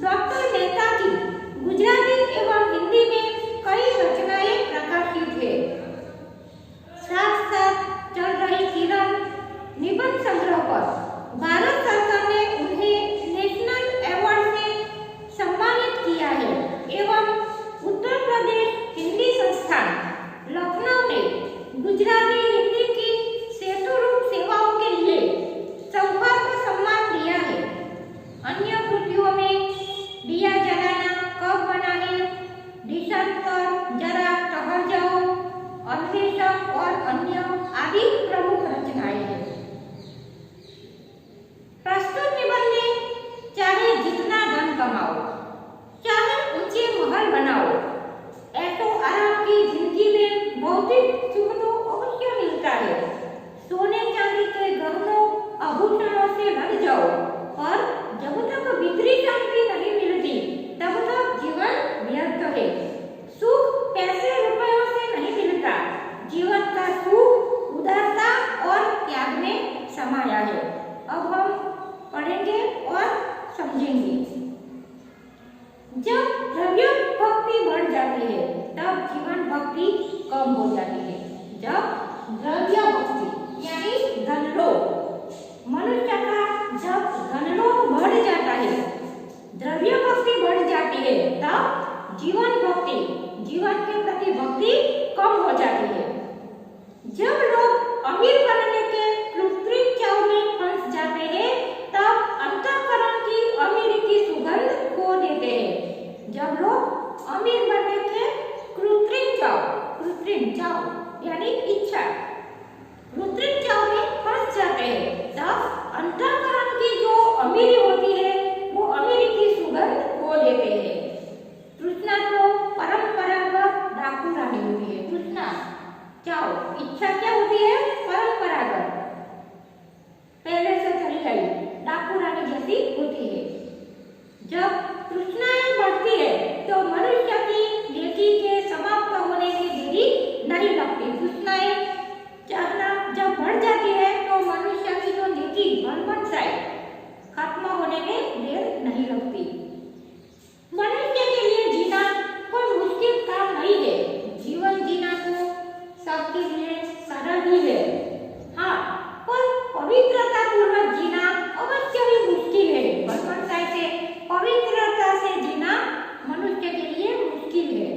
Doctor Mehta की गुजराती एवं हिंदी में कई रचनाएं प्रकाशित है। साथ साथ चल रही किरण निबंध संग्रह पर भारत सरकार ने उन्हें नेशनल अवार्ड से सम्मानित किया है एवं उत्तर प्रदेश हिंदी संस्थान लखनऊ ने गुजराती हिंदी की सेतुरूप सेवाओं के लिए सौभाग्य सम्मान दिया है। अन्य कृतियों में दिया जलाना कब बना है, दिशांत पर, जरा ठहर जाओ, अन्वेषक और अन्य आदि प्रमुख रचनाएं हैं। प्रस्तुत निबंध में चाहे जितना धन कमाओ, चाहे ऊंचे महल बनाओ, ऐसो आराम की जिंदगी में भौतिक सुख तो अवश्य मिलता है। सोने चांदी के गहनों आभूषणों से लद जाओ, पर जब तक भीतरी शांति नहीं मिलती तब तक जीवन व्यर्थ है। सुख पैसे रुपयों से नहीं मिलता, जीवन का सुख उदारता और त्याग में समाया है। अब हम पढ़ेंगे और समझेंगे। जब द्रव्य भक्ति बढ़ जाती है तब जीवन भक्ति कम हो जाती है। जब द्रव्य भक्ति यानी धनलोभ, मनुष्य का जब धनलोभ बढ़ जाता है, द्रव्य भक्ति बढ़ जाती है, तब जीवन भक्ति, जीवन के प्रति भक्ति कम हो जाती है। जब लोग अमीर बनने के कृत्रिम चाव में फंस जाते हैं तब अंतःकरण की अमीरी की सुगंध खो देते हैं। जब लोग अमीर बनने के कृत्रिम चाव यानी इच्छा, कृत्रिम चाव में फंस जाते हैं तब अंतःकरण की जो अमीरी होती है वो अमीरी की सुगंध खो देते हैं। तृष्णा तो परंपरागत डाकू रानी होती है। तृष्णा चाव इच्छा क्या होती है? परंपरागत, पहले से चली आई डाकू रानी जैसी होती है। जब तृष्णाएं बढ़ती है तो मनुष्य की नेकी के समाप्त होने में देरी नहीं लगती। तृष्णाएं चाहना जब बढ़ जाती है तो मनुष्य की जो नेकी भलमनसाई खत्म होने में देर नहीं लगती। मनुष्य के लिए जीना कोई मुश्किल काम नहीं है। जीवन जीना तो सबके लिए सरल ही है। हाँ, पर पवित्रता पूर्वक जीना अवश्य ही मुश्किल है। भलमनसाई से पवित्रता से जीना मनुष्य के लिए मुश्किल है।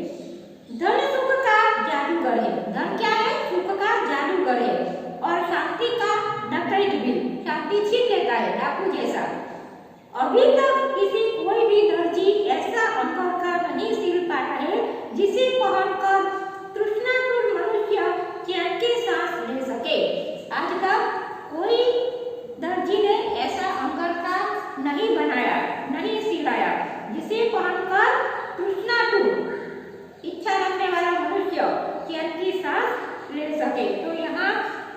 धन सुख का जादूगर है। धन क्या है? सुख का जादूगर है और शांति का डकैत भी। शांति छीन लेता है, डाकू जैसा। अभी तक कोई भी दर्जी ऐसा अंबर नहीं सिल पाया है जिसे पहनकर तृष्णातुर मनुष्य चैन की सांस ले सके। आज तक कोई दर्जी ने ऐसा अंबर का नहीं बनाया, नहीं सिलाया जिसे पहनकर तृष्णातुर इच्छा रखने वाला मनुष्य चैन की सांस ले सके। तो यहाँ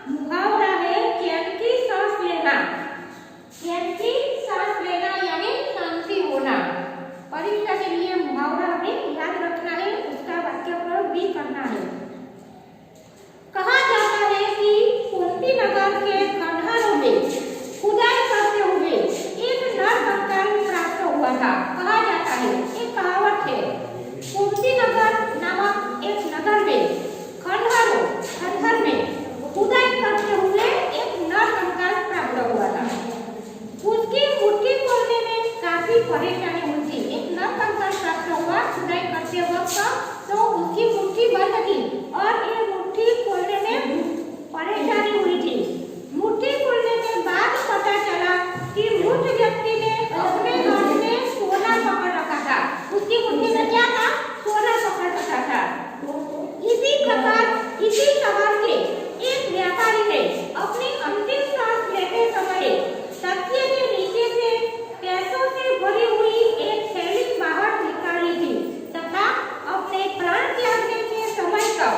मुहावरा है चैन की सांस लेना। चैन की सांस लेना यानी शांति होना। परीक्षा के लिए मुहावरा हमें याद रखना है, उसका वाक्य प्रयोग भी करना है। कहा जाता है कि कुंती नगर के खंडहरों में खुदाई करते हुए एक नर कंकाल प्राप्त हुआ था। कहा जाता है, एक कहावत है, कुंती नगर नामक एक नगर में खंडहर में खुदाई करते हुए एक नर कंकाल प्राप्त हुआ था। उसकी मुट्ठी खोलने में काफी परेशानी हुई थी। एक नर कंकाल प्राप्त हुआ खुदाई करते वक्त, तो उसकी मुट्ठी बंद थी और ये मुट्ठी खोलने में परेशानी हुई थी। मुट्ठी खोलने के बाद पता चला कि मृत व्यक्ति ने अपने हाथ में सोना पकड़ रखा था। उसकी मुट्ठी में क्या था? सोना पकड़ रखा था। इसी प्रकार इसी शहर के एक व्यापारी ने अपनी अंतिम सांस लेते समय तकिए के नीचे से पैसों से भरी हुई एक थैली बाहर निकाली थी तथा अपने प्राण त्यागने के समय का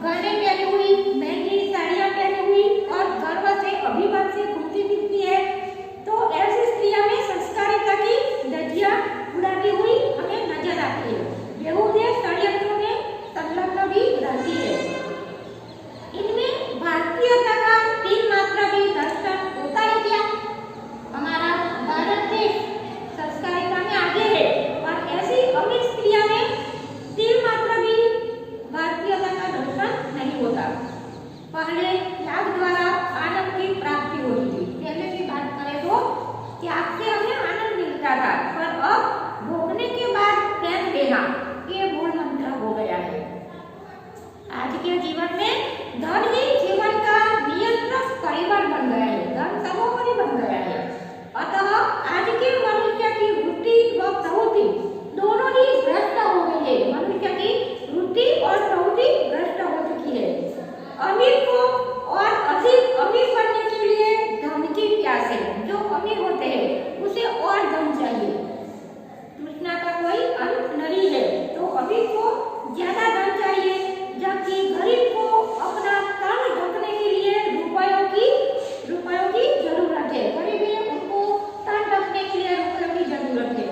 गहने पहनी हुई, महंगी साड़ियां पहनी हुई और गर्व से अभिमान से घूमती फिरती है, तो ऐसी स्त्रियां में संस्कारिता की धज्जियां उड़ाती हुई हमें नजर आती है। बेहूदे षड्यंत्रों में संलग्न भी रहती है। इनमें भारतीयता का तीन मात्रा भी दर्शन होता है क्या? हमारा भारत देश संस्कारिता में आगे है और ऐसी अमीर स्त्रियां में तीन मात्रा भी भारतीयता का दर्शन नहीं होता। पहले त्याग द्वारा आनंद की प्राप्ति होती थी। पहले की बात करें तो त्याग से हमें आनंद मिलता था, पर अब भोगने के बाद प्रेम देना ये मूल मंत्र हो गया है। आज के जीवन में धन ही जीवन का नियंत्रक परिवार बन गया है, धन सर्वोपरि बन गया है। अतः आज के मनुष्य की वृत्ति व प्रवृत्ति दोनों ही भ्रष्ट हो गई है। मनुष्य की वृत्ति और प्रवृत्ति भ्रष्ट हो चुकी है। अमीर को और अधिक अमीर बनने के लिए धन की प्यास है। जो अमीर होते हैं उसे और धन चाहिए, तृष्णा का कोई अंत नहीं है। तो अमीर को ज्यादा धन चाहिए, जबकि गरीब को अपना तन ढकने के लिए रुपयों की जरूरत है। गरीब है, उनको तन ढकने के लिए रुपयों की जरूरत है।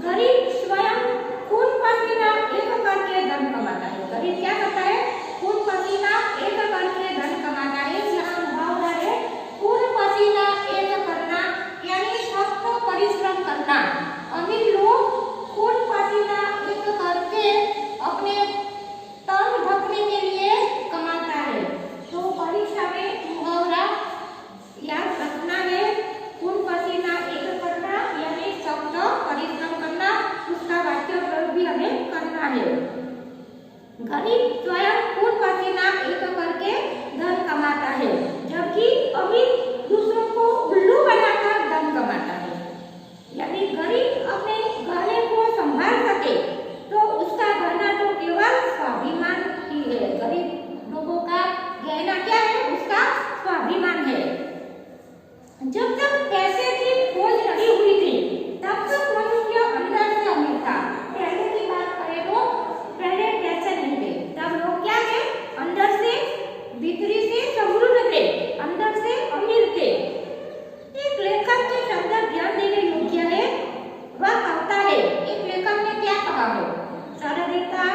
गरीब स्वयं खून पसीना एक करके धन कमाता है। गरीब क्या करता है? खून पसीना एक करके धन कमाता है। यहाँ मुहावरा है, खून पसीना एक करना, यानी सख्त परिश्रम करना। अमीर लोग खून पसीना एक करके अपने तन ढकने के लिए कमाता है। तो परीक्षा में मुहावरा याद रखना है, खून पसीना एक करना यानी सख्त परिश्रम करना, उसका वाक्य प्रयोग भी हमें करना है। गरीब स्वयं खून पसीना एक करके धन कमाता है, जबकि अमीर दूसरों को उल्लू बनाकर धन कमाता है। यदि गरीब अपने गहने को संभाल सके तो उसका गहना तो केवल स्वाभिमान ही है। गरीब लोगों का गहना क्या है? उसका स्वाभिमान है। जब तक पैसे की खोज नहीं हुई थी तब तक मनुष्य अंदर से अमीर था। पहले की बात करें तो पहले पैसे नहीं थे, तब लोग क्या थे? अंदर से, भीतरी से समृद्ध थे, अंदर से अमीर थे। एक लेखक के शब्द ध्यान देने योग्य है। वह कहता है, एक लेखक ने क्या कहा है? सरलता,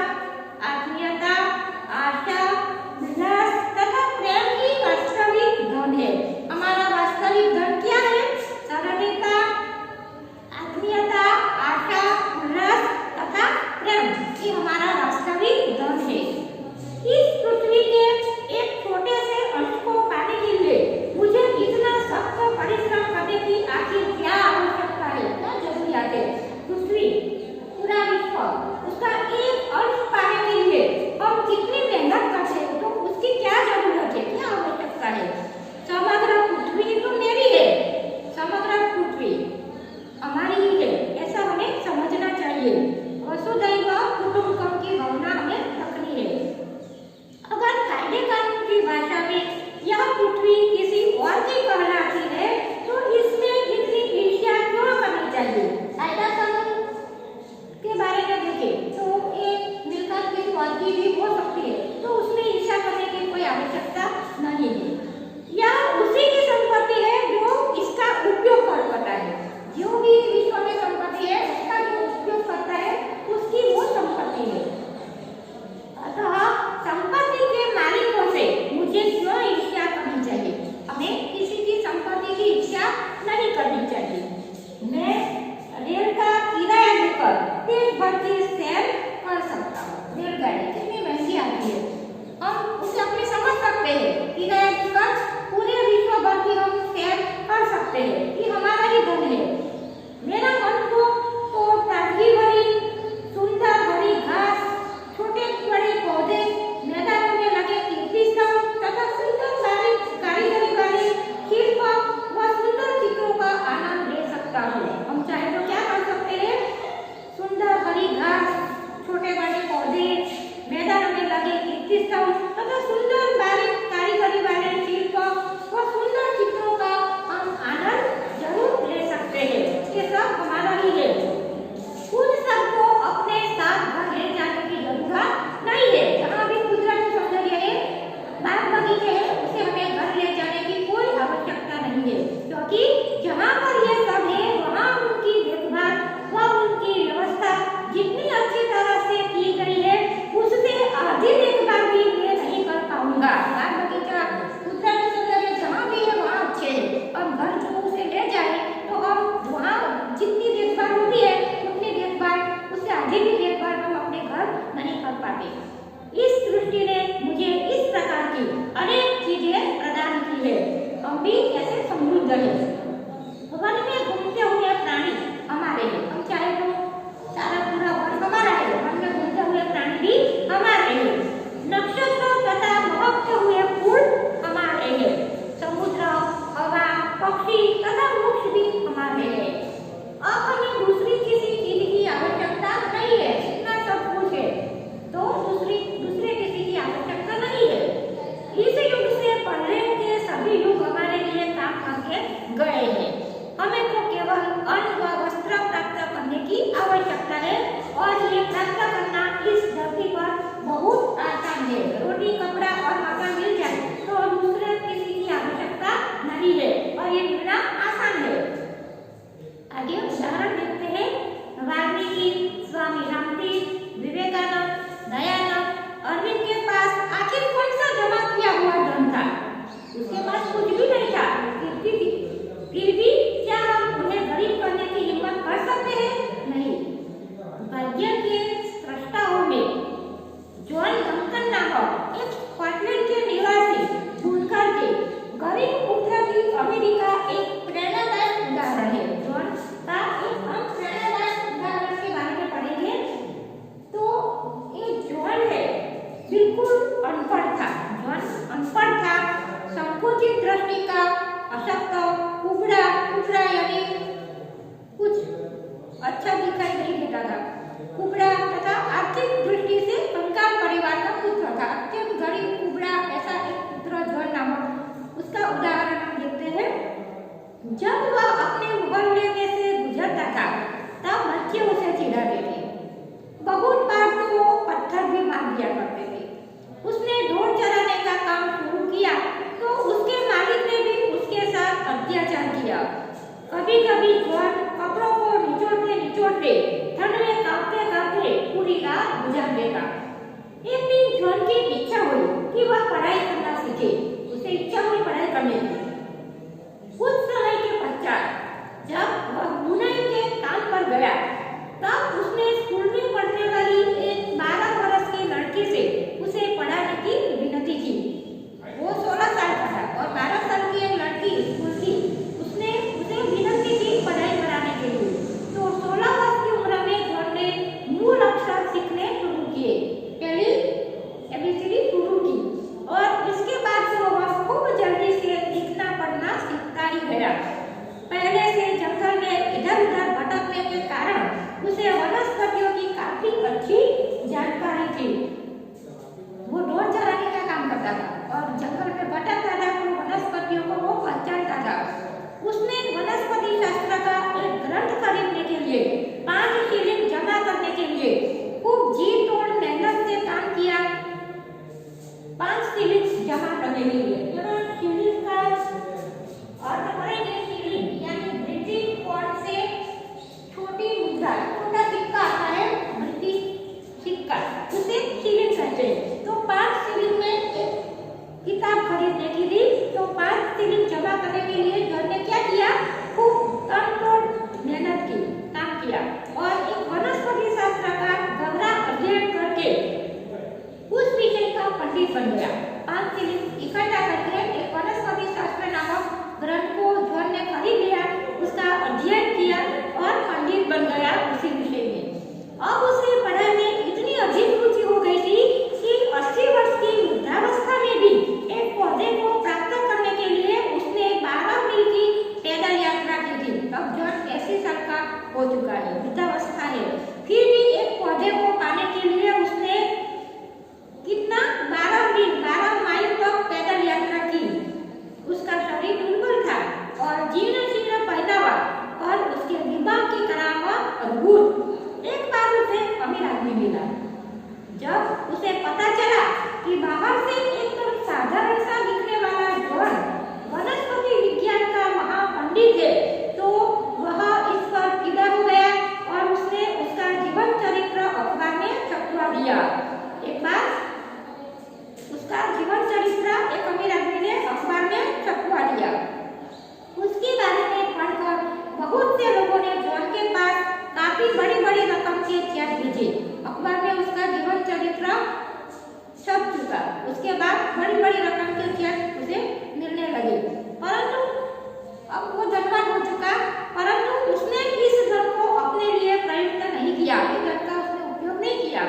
आत्मीयता, आशा, विलास तथा प्रेम ही वास्तविक धन है। हमारा वास्तविक धन क्या है? सरलता, आत्मीयता, आशा, उल्लास तथा प्रेम, ये हमारा वास्तविक धन है। इस पृथ्वी के एक छोटे से अंश को पाने के लिए मुझे इतना सख्त परिश्रम करने की आखिर क्या आवश्यकता है? क्या जरूरियात है? पृथ्वी, पूरा विश्व, उसका एक अंश पाने के लिए हम कितनी मेहनत करते हैं, तो उसकी क्या जरूरत है, क्या आवश्यकता है? समग्र पृथ्वी तो मेरी है, समग्र पृथ्वी हमारी ही है, ऐसा हमें समझना चाहिए। वसुधैव कुटुंबकम की भावना हमें रखनी है। अगर कायदे कानून की भाषा में यह पृथ्वी किसी और की कहलाती है तो इसमें इतनी ईर्ष्या क्यों करनी चाहिए? कायदा कानून के बारे में देखें तो एक मिलकर किसी और की भी हो सकती है, तो उसमें ईर्ष्या करने की कोई आवश्यकता नहीं है। यह उसी की संपत्ति है जो इसका उपयोग करता है। जो भी विश्व में संपत्ति है उसका जो उपयोग करता है उसकी वो संपत्ति है। अतः संपत्ति के मालिकों से मुझे क्यों ईर्ष्या करनी चाहिए? हमें किसी की संपत्ति की इच्छा नहीं करनी चाहिए। मैं रेल का किराया लेकर पेट भर के सैर कर सकता हूँ। रेलगाड़ी कितनी महंगी आती है, हम उसे अपनी समझ सकते हैं। किराया लेकर पूरे विश्व भर की हम सैर कर सकते हैं, ये हमारा ही धन है। मेरा मन को तो ताजगी भरी सुंदर हरी घास, छोटे बड़े पौधे, मैदानों में लगे कीर्ति स्तंभ तथा सुंदर कारीगरी वाले शिल्प व सुंदर चित्रों का आनंद ले सकता हूँ। हम चाहे तो क्या कर सकते हैं? सुंदर हरी घास, छोटे बड़े पौधे, मैदानों में लगे कीर्ति स्तंभ तथा सुंदर कारीगरी वाले शिल्प व सुंदर चित्रों का हम आनंद जरूर ले सकते हैं। ये सब हमारा ही है। उन सबको अपने साथ घर ले जाने की जरूरत नहीं है। जहाँ भी कुदरती सौंदर्य है भंगार, बाग बगीचा, कुदरती सौंदर्य जहाँ भी है वहाँ अच्छे है। हम घर जो उसे ले जाए तो हम वहाँ जितनी देखभाल होती है उतनी देखभाल, उससे आगे भी देखभाल हम अपने घर नहीं कर पाते। इस सृष्टि ने मुझे इस प्रकार की अनेक चीजें प्रदान की है। हम भी ऐसे समृद्ध है। वन में घूमते हुए प्राणी हमारे हैं, हम चाहे तो सारा पूरा वन हमारा है, वन में घूमते हुए प्राणी भी हमारे हैं। नक्षत्र तथा महकते हुए फूल हमारे हैं। समुद्र, हवा, पक्षी तथा वृक्ष भी हमारे हैं। अब हमें दूसरी किसी चीज की आवश्यकता नहीं है, इतना सब कुछ है तो दूसरे किसी की आवश्यकता नहीं है। इस युग से पहले के सभी युग हमारे लिए काम करके गए हैं। हमें तो केवल अन्न व वस्त्र प्राप्त करने की आवश्यकता है और ये प्राप्त करना इस धरती पर बहुत आसान है। रोटी, कपड़ा और मकान मिल जाए तो दूसरे किसी की आवश्यकता नहीं है और ये मिलना आसान है। आगे उदाहरण देखते हैं। वाल्मीकि, स्वामी रामतीर्थ, विवेकानंद, दयानंद, अरविंद के पास आखिर कौन सा जमा किया हुआ धन था? उसके पास कुछ भी नहीं था, फिर भी क्या हम उन्हें गरीब करने की हिम्मत कर सकते हैं? नहीं। भाग्य के सृष्टाओं में जॉन डंकन नामक एक स्कॉटलैंड के निवासी भूलकर के गरीब उपद्रवी अमेरिका एक प्रेरणादायक उदाहरण है। जॉन का एक हम प्रेरणादायक उदाहरण के बारे में पढ़ेंगे। तो ये जॉन है बिल्कुल अनपढ़ था। जॉन अनपढ़ था, संकुचित दृष्टि का, अशक्त, कुबड़ा यानी कुछ अच्छा दिखाई नहीं देता था, कुबड़ा तथा आर्थिक दृष्टि से कंगाल परिवार का पुत्र था। अत्यंत गरीब, कुबड़ा ऐसा एक पुत्र जॉन नामक, उसका उदाहरण हम देखते हैं। जब वह अपने मोहल्ले में से गुजरता था तब बच्चे उसे चिढ़ाते थे। बहुत बार तो वो पत्थर भी मार दिया करते थे। उसने ढोर चराने का काम शुरू किया तो उसके मालिक ने भी उसके साथ अत्याचार किया। कभी-कभी जॉन कपड़ों को निचोड़ते ठंड में कांपते पूरी रात गुजार देता। एक दिन जॉन की इच्छा हुई कि वह पढ़ाई करना सीखे। उसे इच्छा हुई पढ़ाई करने की। कुछ समय के पश्चात जब वह बुनाई के काम पर गया तब उसने स्कूल में पढ़ने वाली एक 12 वर्ष की लड़की से उसे पढ़ाने की विनती की। वो 16 साल का था और 12 साल की एक लड़की स्कूल की, उसने उसे विनती की पढ़ाई कराने के लिए। तो 16 वर्ष की उम्र में जॉन ने मूल अक्षर सीखने शुरू किए, पहली एबीसीडी शुरू की और इसके बाद से वह खूब जल्दी से लिखना पढ़ना सीखता ही गया। पहले से जंगल में इधर-उधर भटकने के कारण उसे वनस्पतियों की काफी अच्छी जानकारी थी। वो ढोर चराने का काम करता था और जंगल में भटकता था तो वनस्पतियों को वो पहचानता था। उसने वनस्पति शास्त्र का एक ग्रंथ खरीदने के लिए 5 शिलिंग जमा करने के लिए खूब जी तोड़ मेहनत से काम किया। 5 शिलिंग जमा करने के लिए शिलिंग का अर्थ करेंगे, शिलिंग यानी ब्रिटिश पाउंड से छोटी मुद्रा, छोटा सिक्का आता है, ब्रिटिश सिक्का, उसे शिलिंग कहते हैं। तो 5 शिलिंग में एक किताब खरीदने की थी तो 5 शिलिंग जमा करने के लिए जॉन ने क्या किया? खूब तन-तोड़ मेहनत की, काम किया और एक वनस्पति शास्त्र का गहरा अध्ययन करके उस विषय का पंडित बन गया। 5 शिलिंग इकट्ठा करके एक वनस्पति शास्त्र नामक ग्रंथ को जॉन ने खरीद लिया, उसका अध्ययन किया और पंडित बन गया उसी विषय में। अब उसे पढ़ाई में इतनी अधिक रुचि हो गई थी कि 80 वर्ष की वृद्धावस्था में भी एक पौधे को प्राप्त करने के लिए उसने 12 मील की पैदल यात्रा की थी। अब जॉन 80 साल का हो चुका है, वृद्धावस्था है, फिर भी एक पौधे को पाने के लिए उसने कितना 12 माइल तक पैदल यात्रा की। उसका शरीर दुर्बल था और जीर्ण पैदावार और उसके दिमाग की करामत अद्भुत। एक बार उसे अमीर आदमी मिला। जब उसे पता चला कि बाहर से एकदम साधारण सा दिखने वाला जॉन वनस्पति विज्ञान का महापंडित है तो वह इस पर फिदा हो गया और उसने उसका जीवन चरित्र अखबार में छपवा दिया। एक बार उसका जीवन चरित्र चुका। उसके बाद बड़ी बड़ी रकम के चेक उसे मिलने लगे, परंतु अब वो धनवान हो चुका, परंतु उसने इस धन को अपने लिए प्रयुक्त नहीं किया, इस धन का उसने उपयोग नहीं किया।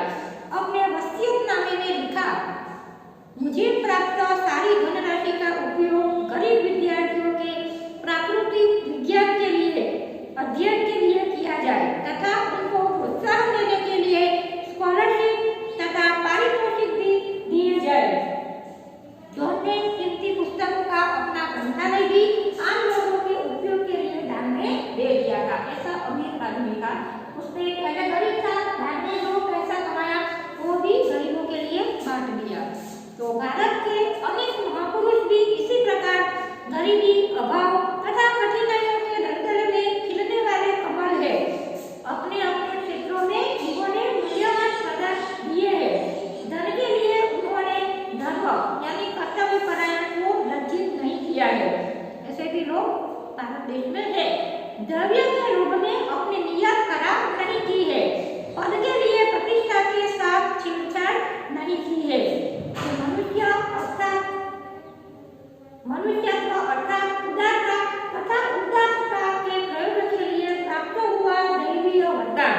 अपने वसीयतनामे में लिखा, मुझे प्राप्त सारी धनराशि का उपयोग गरीब विद्यार्थियों के प्राकृतिक विज्ञान के लिए अध्ययन के लिए किया जाए तथा उनको प्रोत्साहन देने के लिए स्कॉलरशिप तथा पारितोषिक भी दिए जाए। जॉन ने कीमती पुस्तकों का अपना ग्रंथालय भी आम लोगों के उपयोग के लिए दान में दे दिया था। ऐसा अमीर आदमी था, उसने पहले गरीब था, बाद में जो पैसा कमाया वो भी गरीबों के लिए बांट दिया। तो भारत के अनेक महापुरुष भी इसी प्रकार गरीबी, अभाव तथा कठिनाइयों के दलदल में खिलने वाले कमल है। अपने अपने क्षेत्रों में इन्होंने मूल्यवान पदार्थ दिए हैं। धन के लिए उन्होंने धर्म यानी कर्तव्य परायण को लज्जित नहीं किया है। ऐसे भी लोग भारत देश में है। द्रव्य के रूप में अपनी नियत खराब नहीं की है, पद के लिए प्रतिष्ठा के साथ छेड़छाड़ नहीं की है। मनुष्यत्व अर्थात उदारता तथा उदारता के प्रयोग के लिए प्राप्त हुआ दैवीय वरदान।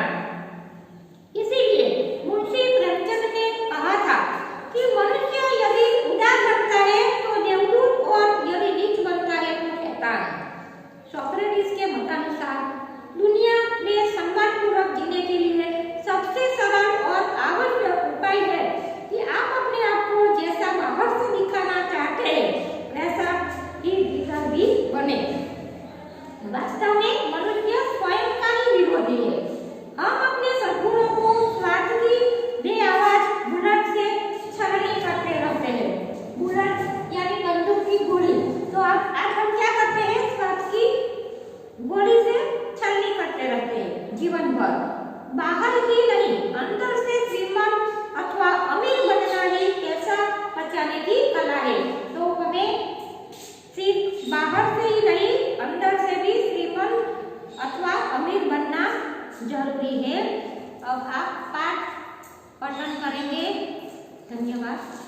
इसीलिए मुंशी प्रेमचंद ने कहा था कि मनुष्य यदि उदार बनता है तो देवदूत और यदि नीच बनता है तो शैतान। सोक्रेटिस के मतानुसार दुनिया में सम्मानपूर्वक जीने के लिए सबसे सरल और आवश्यक उपाय है कि आप अपने आप को जैसा बाहर से दिखाना चाहते हैं वैसा ही भीतर भी बने। वास्तव में मनुष्य स्वयं का ही विरोधी है। हम अपने सद्गुणों को स्वार्थ की बेआवाज बुलेट से छलनी करते रहते हैं। बुलेट यानी बंदूक की गोली। तो आज हम क्या करते हैं? स्वार्थ की गोली से छलनी करते रहते हैं जीवन भर। बाहर ही नहीं, अंदर से श्रीमंत अथवा अमीर बनना ही पैसा बचाने की कला है। तो हमें सिर्फ बाहर से ही नहीं, अंदर से भी श्रीमंत अथवा अमीर बनना जरूरी है। अब आप पाठ पठन करेंगे। धन्यवाद।